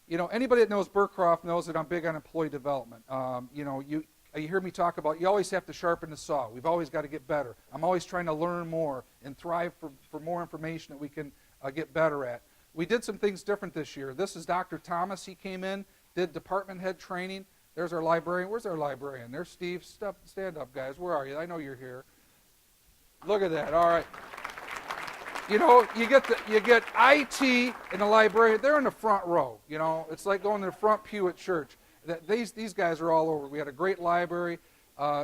Anybody that knows Burcroft knows that I'm big on employee development. You hear me talk about you always have to sharpen the saw. We've always got to get better. I'm always trying to learn more and thrive for more information that we can get better at. We did some things different this year. This is Dr. Thomas. He came in, did department head training. There's our librarian. Where's our librarian? There's Steve. Stand up, guys. Where are you? I know you're here. Look at that. All right. You get IT and the librarian. They're in the front row. It's like going to the front pew at church. These guys are all over. We had a great library.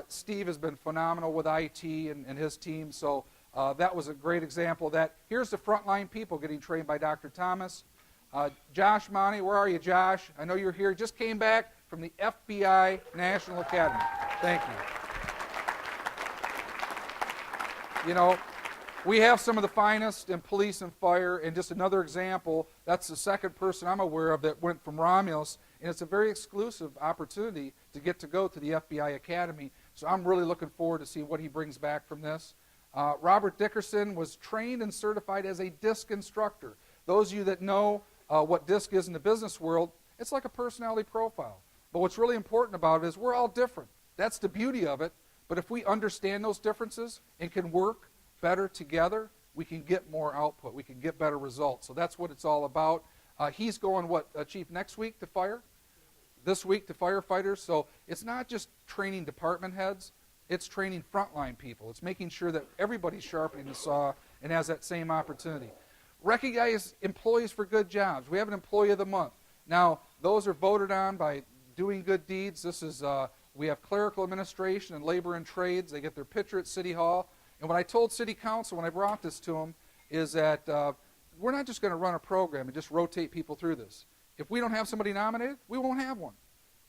Steve has been phenomenal with IT and his team. So that was a great example of that. Here's the frontline people getting trained by Dr. Thomas. Josh Monty, where are you, Josh? I know you're here. Just came back from the FBI National Academy. Thank you. We have some of the finest in police and fire, and just another example, that's the second person I'm aware of that went from Romulus, and it's a very exclusive opportunity to get to go to the FBI Academy, so I'm really looking forward to see what he brings back from this. Robert Dickerson was trained and certified as a DISC instructor. Those of you that know what DISC is in the business world, it's like a personality profile. But what's really important about it is we're all different. That's the beauty of it, but if we understand those differences and can work better together, we can get more output. We can get better results. So that's what it's all about. He's going, Chief, next week to fire? This week to firefighters. So it's not just training department heads. It's training frontline people. It's making sure that everybody's sharpening the saw and has that same opportunity. Recognize employees for good jobs. We have an Employee of the Month. Now, those are voted on by doing good deeds. We have clerical administration and labor and trades. They get their picture at City Hall. And what I told City Council when I brought this to them is that we're not just going to run a program and just rotate people through this. If we don't have somebody nominated, we won't have one.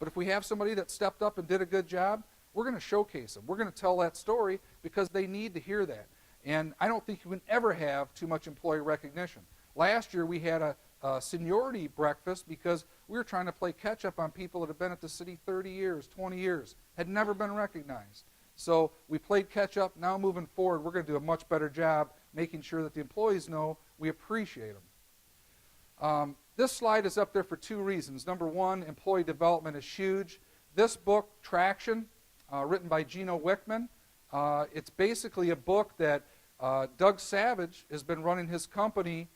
But if we have somebody that stepped up and did a good job, we're going to showcase them. We're going to tell that story because they need to hear that. And I don't think you can ever have too much employee recognition. Last year we had a seniority breakfast because we were trying to play catch up on people that have been at the city 30 years, 20 years, had never been recognized. So we played catch up. Now moving forward, we're going to do a much better job making sure that the employees know we appreciate them. This slide is up there for two reasons. Number one, employee development is huge. This book, Traction, written by Gino Wickman, it's basically a book that Doug Savage has been running his company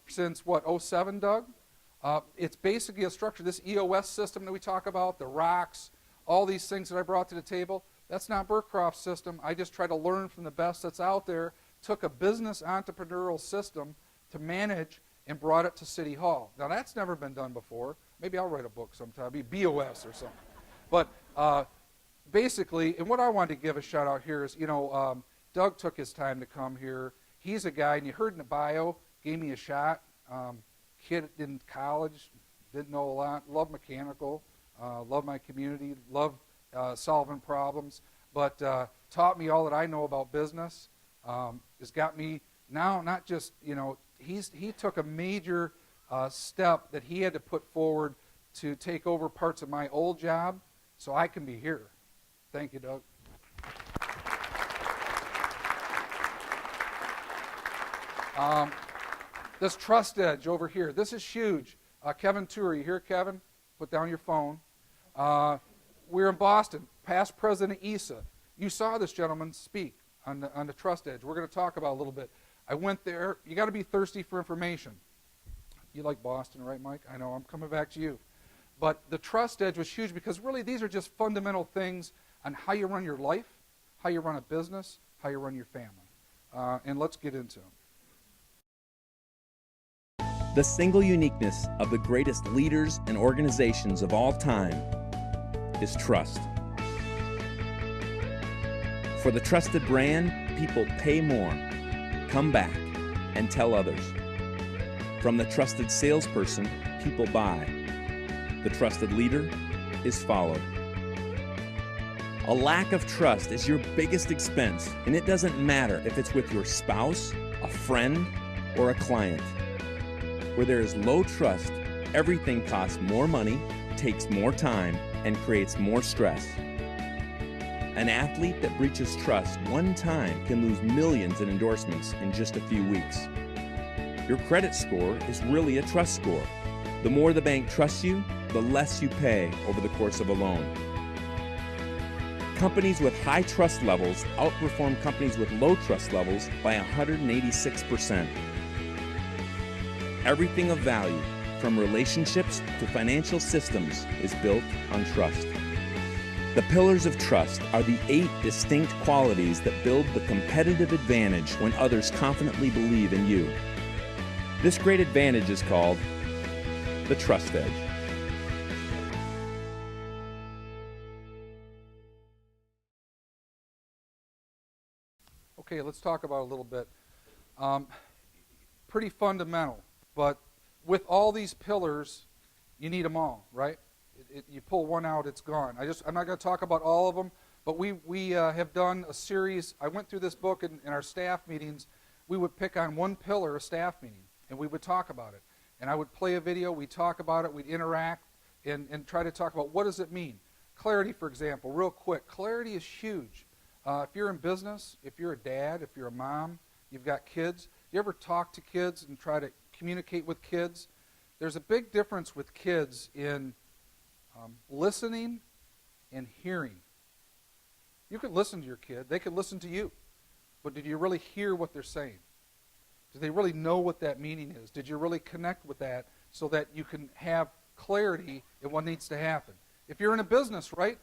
since, 07, Doug? It's basically a structure, this EOS system that we talk about, the rocks, all these things that I brought to the table. That's not Burcroft's system. I just try to learn from the best that's out there, took a business entrepreneurial system to manage and brought it to City Hall. Now, that's never been done before. Maybe I'll write a book sometime, be BOS or something. But basically, and what I wanted to give a shout out here is, Doug took his time to come here. He's a guy, and you heard in the bio, gave me a shot. Kid in college, didn't know a lot, loved mechanical, loved my community, loved solving problems, but taught me all that I know about business. Has got me now, not just, he took a major step that he had to put forward to take over parts of my old job so I can be here. Thank you, Doug. This Trust Edge over here, this is huge. Kevin Tour, you hear Kevin? Put down your phone. We're in Boston. Past President Issa. You saw this gentleman speak on the Trust Edge. We're going to talk about it a little bit. I went there. You got to be thirsty for information. You like Boston, right, Mike? I know. I'm coming back to you. But the Trust Edge was huge because really these are just fundamental things on how you run your life, how you run a business, how you run your family. And let's get into them. The single uniqueness of the greatest leaders and organizations of all time is trust. For the trusted brand, people pay more, come back, and tell others. From the trusted salesperson, people buy. The trusted leader is followed. A lack of trust is your biggest expense, and it doesn't matter if it's with your spouse, a friend, or a client. Where there is low trust, everything costs more money, takes more time, and creates more stress. An athlete that breaches trust one time can lose millions in endorsements in just a few weeks. Your credit score is really a trust score. The more the bank trusts you, the less you pay over the course of a loan. Companies with high trust levels outperform companies with low trust levels by 186%. Everything of value, from relationships to financial systems, is built on trust. The pillars of trust are the 8 distinct qualities that build the competitive advantage when others confidently believe in you. This great advantage is called the Trust Edge. Okay, let's talk about it a little bit. Pretty fundamental, but with all these pillars, you need them all, right? You pull one out, it's gone. I'm not going to talk about all of them, but we have done a series. I went through this book in our staff meetings. We would pick on one pillar, a staff meeting, and we would talk about it. And I would play a video, we'd talk about it, we'd interact, and try to talk about what does it mean. Clarity, for example, real quick. Clarity is huge. If you're in business, if you're a dad, if you're a mom, you've got kids, you ever talk to kids and try to communicate with kids? There's a big difference with kids in listening and hearing. You can listen to your kid, they can listen to you, but did you really hear what they're saying? Do they really know what that meaning is? Did you really connect with that so that you can have clarity in what needs to happen? If you're in a business, right?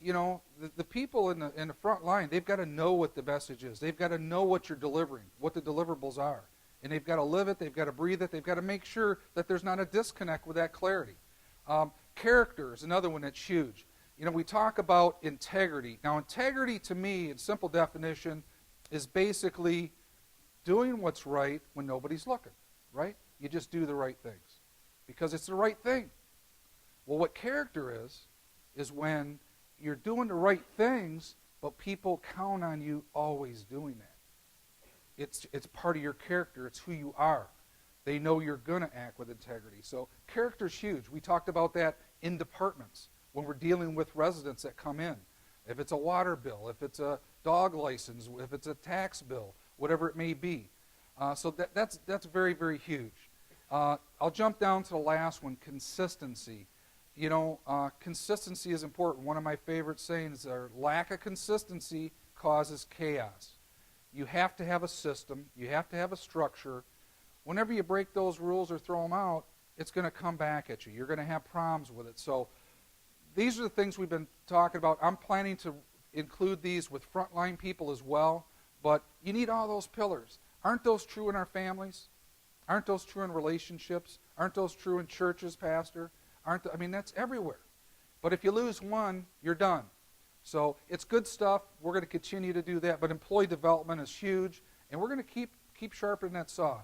You know, the people in the front line, they've got to know what the message is. They've got to know what you're delivering, what the deliverables are. And they've got to live it, they've got to breathe it, they've got to make sure that there's not a disconnect with that clarity. Character is another one that's huge. You know, we talk about integrity. Now, integrity to me, in simple definition, is basically doing what's right when nobody's looking, right? You just do the right things because it's the right thing. Well, what character is when you're doing the right things, but people count on you always doing that. It's part of your character. It's who you are. They know you're going to act with integrity. So character's huge. We talked about that in departments when we're dealing with residents that come in. If it's a water bill, if it's a dog license, if it's a tax bill, whatever it may be. So that's very, very huge. I'll jump down to the last one, consistency. You know, consistency is important. One of my favorite sayings is lack of consistency causes chaos. You have to have a system. You have to have a structure. Whenever you break those rules or throw them out, it's going to come back at you. You're going to have problems with it. So these are the things we've been talking about. I'm planning to include these with frontline people as well. But you need all those pillars. Aren't those true in our families? Aren't those true in relationships? Aren't those true in churches, Pastor? I mean, that's everywhere. But if you lose one, you're done. So it's good stuff. We're going to continue to do that. But employee development is huge, and we're going to keep sharpening that saw.